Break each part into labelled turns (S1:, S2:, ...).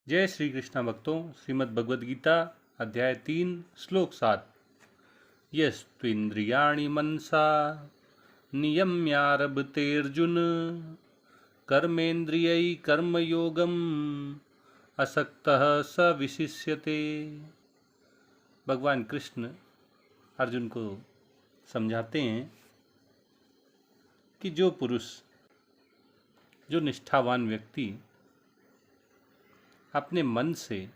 S1: जय श्री कृष्ण भक्तों। श्रीमद् भगवद गीता अध्याय 3 श्लोक 7। यस्त्विन्द्रियाणि मनसा नियम्यारभतेऽर्जुन कर्मेन्द्रियै कर्मयोगम असक्तः स विशिष्यते। भगवान कृष्ण अर्जुन को समझाते हैं कि जो पुरुष, जो निष्ठावान व्यक्ति अपने मन से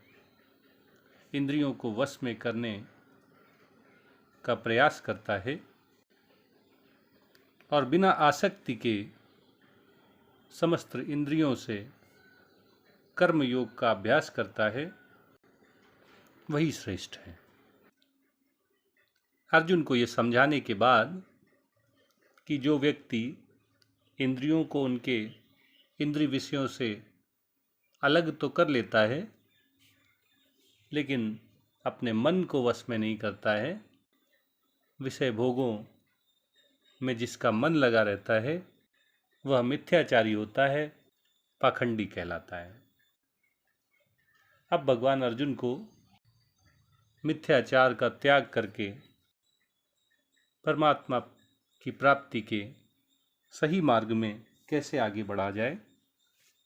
S1: इंद्रियों को वश में करने का प्रयास करता है और बिना आसक्ति के समस्त इंद्रियों से कर्म योग का अभ्यास करता है, वही श्रेष्ठ है। अर्जुन को यह समझाने के बाद कि जो व्यक्ति इंद्रियों को उनके इंद्रिय विषयों से अलग तो कर लेता है, लेकिन अपने मन को वश में नहीं करता है, विषय भोगों में जिसका मन लगा रहता है, वह मिथ्याचारी होता है, पाखंडी कहलाता है। अब भगवान अर्जुन को मिथ्याचार का त्याग करके परमात्मा की प्राप्ति के सही मार्ग में कैसे आगे बढ़ा जाए,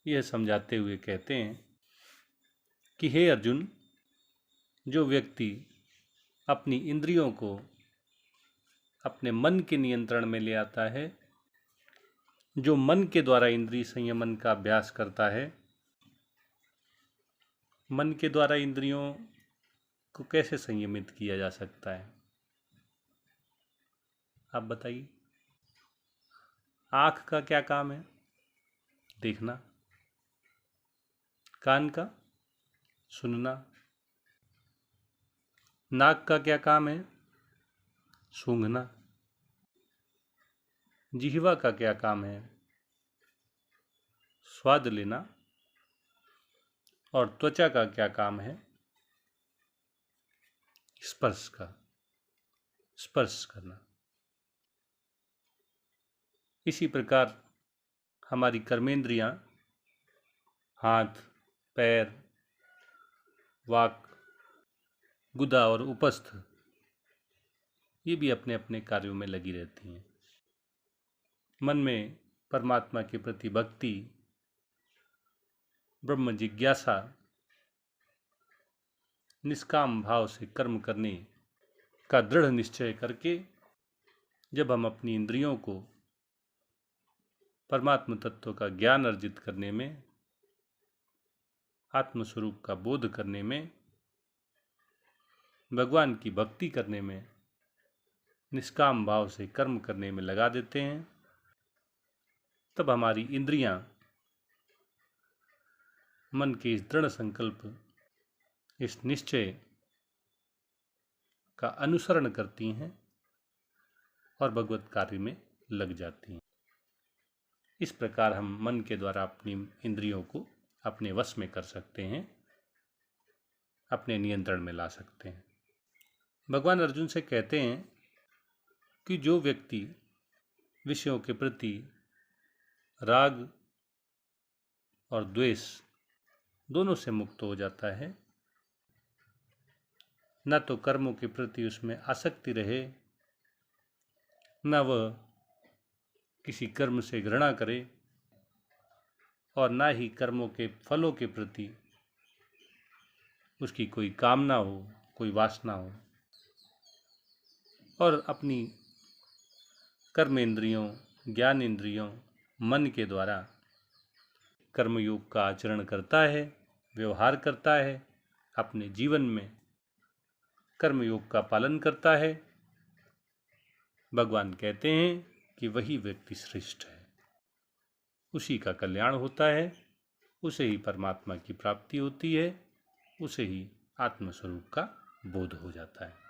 S1: यह समझाते हुए कहते हैं कि हे अर्जुन, जो व्यक्ति अपनी इंद्रियों को अपने मन के नियंत्रण में ले आता है, जो मन के द्वारा इंद्रिय संयमन का अभ्यास करता है, मन के द्वारा इंद्रियों को कैसे संयमित किया जा सकता है, आप बताइए। आँख का क्या काम है? देखना। कान का सुनना। नाक का क्या काम है? सूंघना। जिह्वा का क्या काम है? स्वाद लेना। और त्वचा का क्या काम है? स्पर्श करना। इसी प्रकार हमारी कर्मेंद्रियां, हाथ, पैर, वाक, गुदा और उपस्थ, ये भी अपने अपने कार्यों में लगी रहती हैं। मन में परमात्मा के प्रति भक्ति, ब्रह्म जिज्ञासा, निष्काम भाव से कर्म करने का दृढ़ निश्चय करके जब हम अपनी इंद्रियों को परमात्म तत्व का ज्ञान अर्जित करने में, आत्मस्वरूप का बोध करने में, भगवान की भक्ति करने में, निष्काम भाव से कर्म करने में लगा देते हैं, तब हमारी इंद्रियां मन के इस दृढ़ संकल्प, इस निश्चय का अनुसरण करती हैं और भगवत कार्य में लग जाती हैं। इस प्रकार हम मन के द्वारा अपनी इंद्रियों को अपने वश में कर सकते हैं, अपने नियंत्रण में ला सकते हैं। भगवान अर्जुन से कहते हैं कि जो व्यक्ति विषयों के प्रति राग और द्वेष दोनों से मुक्त हो जाता है, न तो कर्मों के प्रति उसमें आसक्ति रहे, न वह किसी कर्म से घृणा करे, और न ही कर्मों के फलों के प्रति उसकी कोई कामना हो, कोई वासना हो, और अपनी कर्म इंद्रियों, ज्ञान इंद्रियों, मन के द्वारा कर्मयोग का आचरण करता है, व्यवहार करता है, अपने जीवन में कर्मयोग का पालन करता है। भगवान कहते हैं कि वही व्यक्ति श्रेष्ठ है, उसी का कल्याण होता है, उसे ही परमात्मा की प्राप्ति होती है, उसे ही आत्मस्वरूप का बोध हो जाता है।